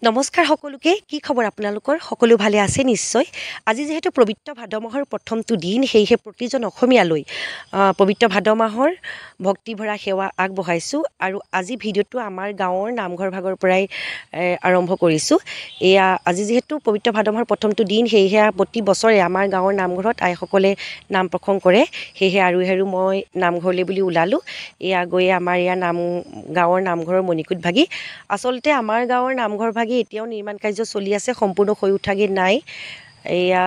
নমস্কাৰ সকলোকে কি খবৰ আপোনালোকৰ সকলো ভালে আছে নিশ্চয় আজি যেহেতু পবিত্ৰ ভাদ মাহৰ প্ৰথমটো দিন সেয়েহে প্ৰতিজন অসমীয়ালৈ পবিত্ৰ ভাদ মাহৰ ভক্তিভৰা সেৱা আগবঢ়াইছোঁ আৰু আজি ভিডিঅ'টো আমাৰ গাঁৱৰ নামঘৰ ভাগৰ পৰাই আৰম্ভ কৰিছোঁ এয়া আজি যেহেতু পবিত্ৰ ভাদ মাহৰ প্ৰথমটো দিন সেয়েহে প্ৰতি বছৰে আমাৰ গাঁৱৰ নামঘৰত আইসকলে নাম প্ৰসংগ কৰে সেয়েহে আৰু মই নামঘৰলৈ বুলি ওলালোঁ এয়া গৈ আমাৰ গাঁৱৰ নামঘৰৰ মণিকূট ভাগি আচলতে আমাৰ গাঁৱৰ নামঘৰ ভাগি এতিয়াও নিৰ্মাণ কাৰ্য চলি আছে সম্পূৰ্ণ হৈ উঠাগৈ নাই এয়া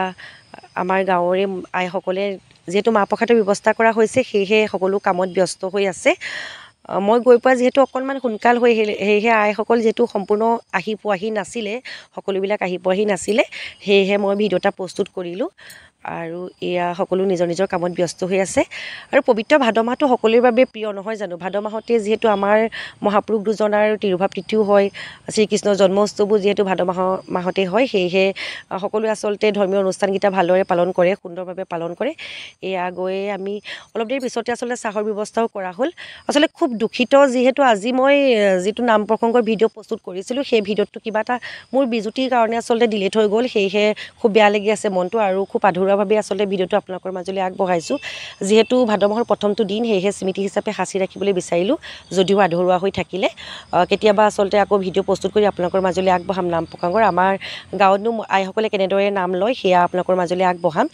আমাৰ গাঁৱৰে আইসকলে যেহেতু মাহ প্ৰসাদৰ ব্যৱস্থা কৰা হৈছে সেয়েহে সকলো কামত ব্যস্ত হৈ আছে মই গৈ পোৱা যিহেতু অকণমান সোনকাল হৈ সেয়েহে আইসকল যিহেতু সম্পূৰ্ণ আহি পোৱাহি নাছিলে সকলোবিলাক আহি পোৱাহি নাছিলে সেয়েহে মই ভিডিঅ' এটা প্ৰস্তুত কৰিলোঁ আৰু এয়া সকলো নিজৰ নিজৰ কামত ব্যস্ত হৈ আছে আৰু পবিত্ৰ ভাদ মাহটো সকলোৰে বাবে প্ৰিয় নহয় জানো ভাদ মাহতে যিহেতু আমাৰ মহাপুৰুষ দুজনাৰ তিৰুভাৱ তিথিও হয় শ্ৰীকৃষ্ণৰ জন্মোৎসৱো যিহেতু ভাদ মাহতে হয় সেয়েহে সকলোৱে আচলতে ধৰ্মীয় অনুষ্ঠানকেইটা ভালদৰে পালন কৰে সুন্দৰভাৱে পালন কৰে এয়া গৈ আমি অলপ দেৰি পিছতে আচলতে চাহৰ ব্যৱস্থাও কৰা হ'ল আচলতে খুব দুখিত যিহেতু আজি মই যিটো নাম প্ৰসংগৰ ভিডিঅ' প্ৰস্তুত কৰিছিলোঁ সেই ভিডিঅ'টো কিবা এটা মোৰ বিজুতিৰ কাৰণে আচলতে ডিলিট হৈ গ'ল সেয়েহে খুব বেয়া লাগি আছে মনটো আৰু খুব আধৰুৱাভাৱে আচলতে ভিডিঅ'টো আপোনালোকৰ মাজলৈ আগবঢ়াইছোঁ যিহেতু ভাদ মাহৰ প্ৰথমটো দিন সেয়েহে স্মৃতি হিচাপে সাঁচি ৰাখিবলৈ বিচাৰিলোঁ যদিও আধৰুৱা হৈ থাকিলে কেতিয়াবা আচলতে আকৌ ভিডিঅ' প্ৰস্তুত কৰি আপোনালোকৰ মাজলৈ আগবঢ়াম নাম প্ৰসংগৰ আমাৰ গাঁৱতনো আইসকলে কেনেদৰে নাম লয় সেয়া আপোনালোকৰ মাজলৈ আগবঢ়াম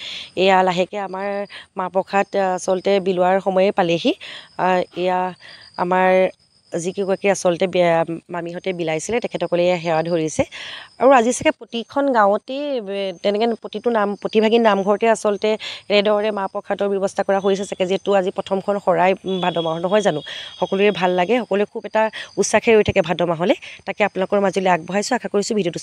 এয়া লাহেকৈ আমাৰ মাহ প্ৰসাদ আচলতে বিলোৱাৰ সময়ে পালেহি এয়া আমাৰ যিকেইগৰাকী আচলতে মামীহঁতে বিলাইছিলে তেখেতসকলে সেৱা ধৰিছে আৰু আজি চাগে প্ৰতিখন গাঁৱতেই তেনেকৈ প্ৰতিভাগী নামঘৰতে আচলতে এনেদৰে মাহ প্ৰসাদৰ ব্যৱস্থা কৰা হৈছে চাগে যিহেতু আজি প্ৰথমখন শৰাই ভাদ মাহৰ নহয় জানো সকলোৰে ভাল লাগে সকলোৱে খুব এটা উৎসাহে ৰৈ থাকে ভাদ মাহলৈ তাকে আপোনালোকৰ মাজলৈ আগবঢ়াইছোঁ আশা কৰিছোঁ ভিডিঅ'টো